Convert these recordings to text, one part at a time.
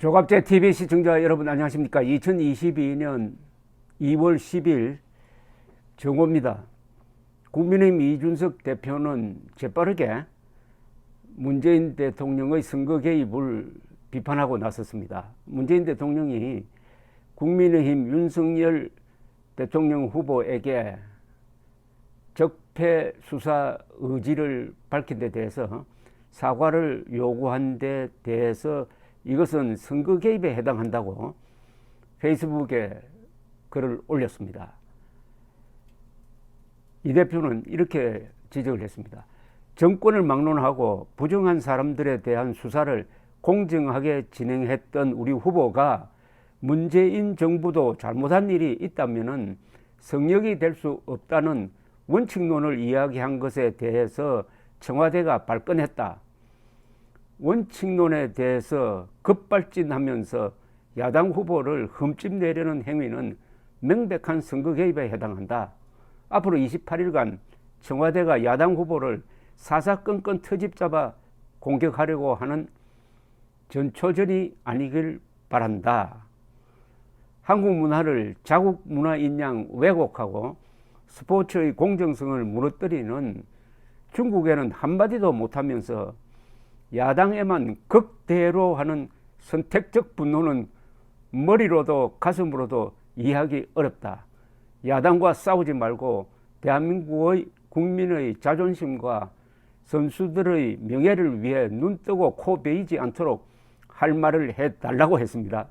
조갑제 TV 시청자 여러분 안녕하십니까? 2022년 2월 10일 정오입니다. 국민의힘 이준석 대표는 재빠르게 문재인 대통령의 선거 개입을 비판하고 나섰습니다. 문재인 대통령이 국민의힘 윤석열 대통령 후보에게 적폐 수사 의지를 밝힌 데 대해서 사과를 요구한 데 대해서 이것은 선거 개입에 해당한다고 페이스북에 글을 올렸습니다. 이 대표는 이렇게 지적을 했습니다. 정권을 막론하고 부정한 사람들에 대한 수사를 공정하게 진행했던 우리 후보가 문재인 정부도 잘못한 일이 있다면 성역이 될 수 없다는 원칙론을 이야기한 것에 대해서 청와대가 발끈했다. 원칙론에 대해서 급발진하면서 야당 후보를 흠집내려는 행위는 명백한 선거 개입에 해당한다. 앞으로 28일간 청와대가 야당 후보를 사사건건 트집 잡아 공격하려고 하는 전초전이 아니길 바란다. 한국 문화를 자국 문화인 양 왜곡하고 스포츠의 공정성을 무너뜨리는 중국에는 한마디도 못하면서 야당에만 극대로 하는 선택적 분노는 머리로도 가슴으로도 이해하기 어렵다. 야당과 싸우지 말고 대한민국의 국민의 자존심과 선수들의 명예를 위해 눈 뜨고 코 베이지 않도록 할 말을 해달라고 했습니다.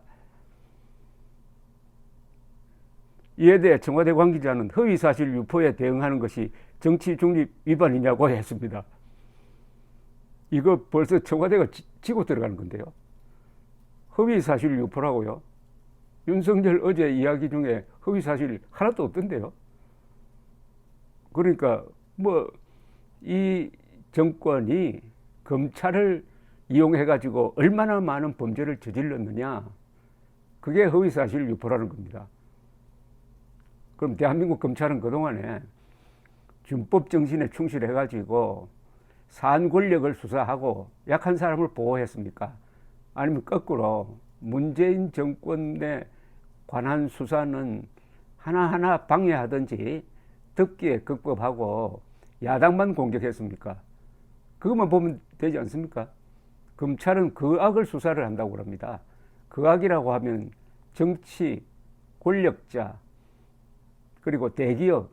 이에 대해 청와대 관계자는 허위사실 유포에 대응하는 것이 정치 중립 위반이냐고 했습니다. 이거 벌써 청와대가 지고 들어가는 건데요. 허위사실 유포라고요. 윤석열 어제 이야기 중에 허위사실 하나도 없던데요. 그러니까 이 정권이 검찰을 이용해 가지고 얼마나 많은 범죄를 저질렀느냐, 그게 허위사실 유포라는 겁니다. 그럼 대한민국 검찰은 그동안에 준법 정신에 충실해 가지고 산 권력을 수사하고 약한 사람을 보호했습니까? 아니면 거꾸로 문재인 정권에 관한 수사는 하나하나 방해하든지 듣기에 급급하고 야당만 공격했습니까? 그것만 보면 되지 않습니까? 검찰은 그 악을 수사를 한다고 합니다. 그 악이라고 하면 정치, 권력자, 그리고 대기업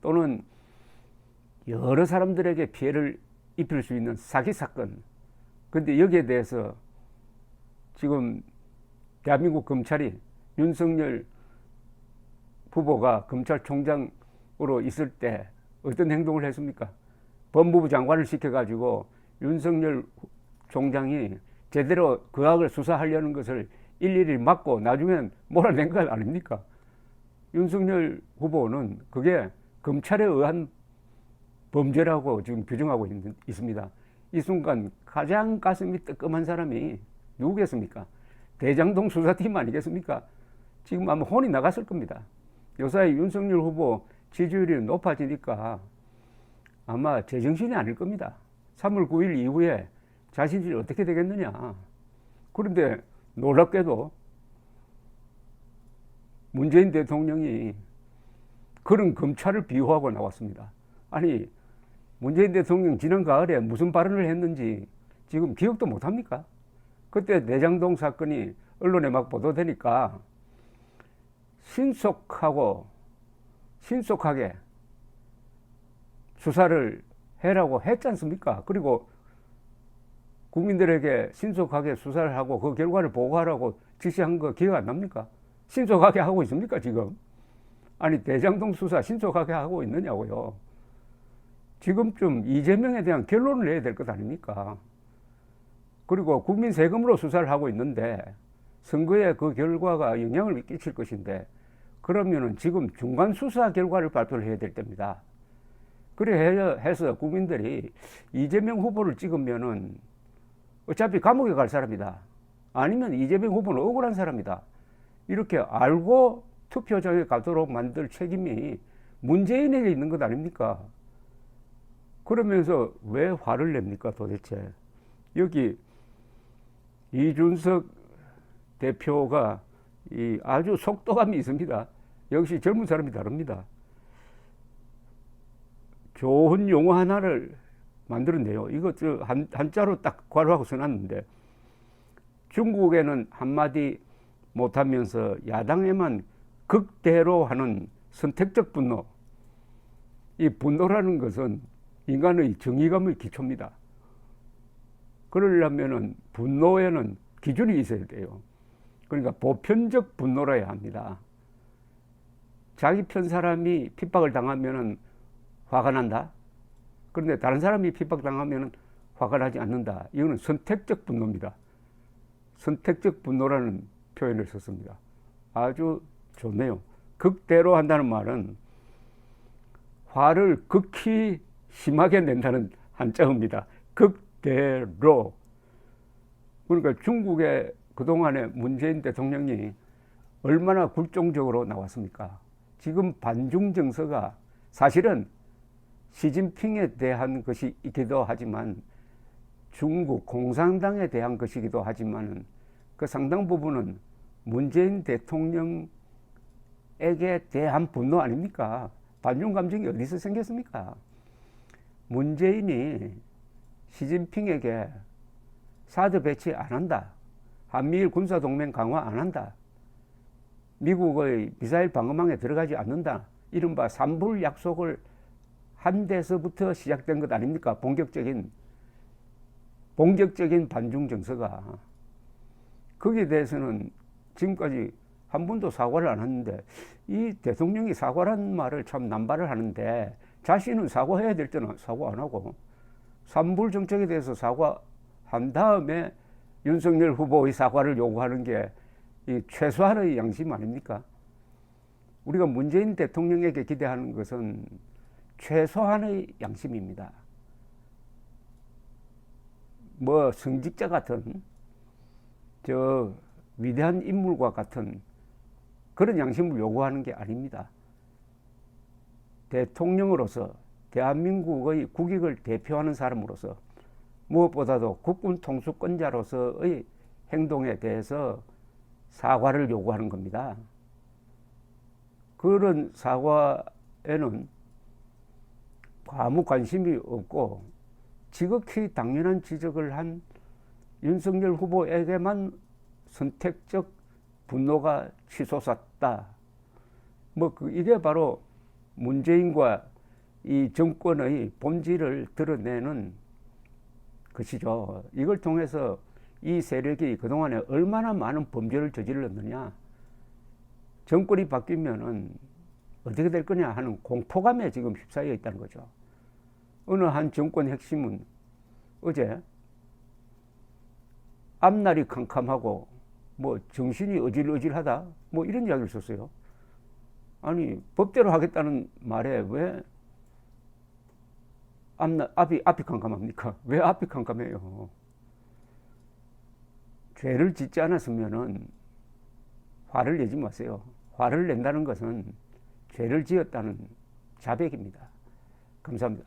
또는 여러 사람들에게 피해를 입힐 수 있는 사기 사건. 그런데 여기에 대해서 지금 대한민국 검찰이 윤석열 후보가 검찰총장으로 있을 때 어떤 행동을 했습니까? 법무부 장관을 시켜가지고 윤석열 총장이 제대로 그 악을 수사하려는 것을 일일이 막고 나중엔 몰아낸 것 아닙니까? 윤석열 후보는 그게 검찰에 의한 범죄라고 지금 규정하고 있습니다. 이 순간 가장 가슴이 뜨끔한 사람이 누구겠습니까? 대장동 수사팀 아니겠습니까? 지금 아마 혼이 나갔을 겁니다. 요사이 윤석열 후보 지지율이 높아지니까 아마 제정신이 아닐 겁니다. 3월 9일 이후에 자신이 어떻게 되겠느냐. 그런데 놀랍게도 문재인 대통령이 그런 검찰을 비호하고 나왔습니다. 아니, 문재인 대통령 지난 가을에 무슨 발언을 했는지 지금 기억도 못합니까? 그때 대장동 사건이 언론에 막 보도되니까 신속하게 수사를 해라고 했지 않습니까? 그리고 국민들에게 신속하게 수사를 하고 그 결과를 보고하라고 지시한 거 기억 안 납니까? 신속하게 하고 있습니까, 지금? 아니, 대장동 수사 신속하게 하고 있느냐고요. 지금쯤 이재명에 대한 결론을 내야 될 것 아닙니까? 그리고 국민 세금으로 수사를 하고 있는데 선거에 그 결과가 영향을 끼칠 것인데, 그러면은 지금 중간 수사 결과를 발표를 해야 될 때입니다. 그래 해서 국민들이 이재명 후보를 찍으면은 어차피 감옥에 갈 사람이다. 아니면 이재명 후보는 억울한 사람이다. 이렇게 알고 투표장에 가도록 만들 책임이 문재인에게 있는 것 아닙니까? 그러면서 왜 화를 냅니까 도대체? 여기 이준석 대표가 이 아주 속도감이 있습니다. 역시 젊은 사람이 다릅니다. 좋은 용어 하나를 만들었네요. 이거 한자로 딱 괄호하고 써놨는데, 중국에는 한마디 못하면서 야당에만 극대로 하는 선택적 분노. 이 분노라는 것은 인간의 정의감의 기초입니다. 그러려면은 분노에는 기준이 있어야 돼요. 그러니까 보편적 분노라야 합니다. 자기 편 사람이 핍박을 당하면은 화가 난다. 그런데 다른 사람이 핍박당하면은 화가 나지 않는다. 이거는 선택적 분노입니다. 선택적 분노라는 표현을 썼습니다. 아주 좋네요. 극대로 한다는 말은 화를 극히 심하게 낸다는 한자어입니다. 극대로. 그러니까 중국의 그동안에 문재인 대통령이 얼마나 굴종적으로 나왔습니까? 지금 반중 정서가 사실은 시진핑에 대한 것이 있기도 하지만 중국 공산당에 대한 것이기도 하지만 그 상당 부분은 문재인 대통령에게 대한 분노 아닙니까? 반중 감정이 어디서 생겼습니까? 문재인이 시진핑에게 사드 배치 안 한다. 한미일 군사동맹 강화 안 한다. 미국의 미사일 방어망에 들어가지 않는다. 이른바 삼불 약속을 한 데서부터 시작된 것 아닙니까? 본격적인 반중 정서가. 거기에 대해서는 지금까지 한 번도 사과를 안 했는데, 이 대통령이 사과라는 말을 참 남발을 하는데 자신은 사과해야 될 때는 사과 안 하고 삼불 정책에 대해서 사과한 다음에 윤석열 후보의 사과를 요구하는 게 이 최소한의 양심 아닙니까? 우리가 문재인 대통령에게 기대하는 것은 최소한의 양심입니다. 뭐 성직자 같은 저 위대한 인물과 같은 그런 양심을 요구하는 게 아닙니다. 대통령으로서 대한민국의 국익을 대표하는 사람으로서 무엇보다도 국군 통수권자로서의 행동에 대해서 사과를 요구하는 겁니다. 그런 사과에는 아무 관심이 없고 지극히 당연한 지적을 한 윤석열 후보에게만 선택적 분노가 치솟았다. 이게 바로 문재인과 이 정권의 본질을 드러내는 것이죠. 이걸 통해서 이 세력이 그동안에 얼마나 많은 범죄를 저질렀느냐. 정권이 바뀌면은 어떻게 될 거냐 하는 공포감에 지금 휩싸여 있다는 거죠. 어느 한 정권 핵심은 어제 앞날이 캄캄하고 정신이 어질어질하다 이런 이야기를 썼어요. 아니 법대로 하겠다는 말에 왜 앞이 캄캄합니까? 왜 앞이 캄캄해요? 죄를 짓지 않았으면은 화를 내지 마세요. 화를 낸다는 것은 죄를 지었다는 자백입니다. 감사합니다.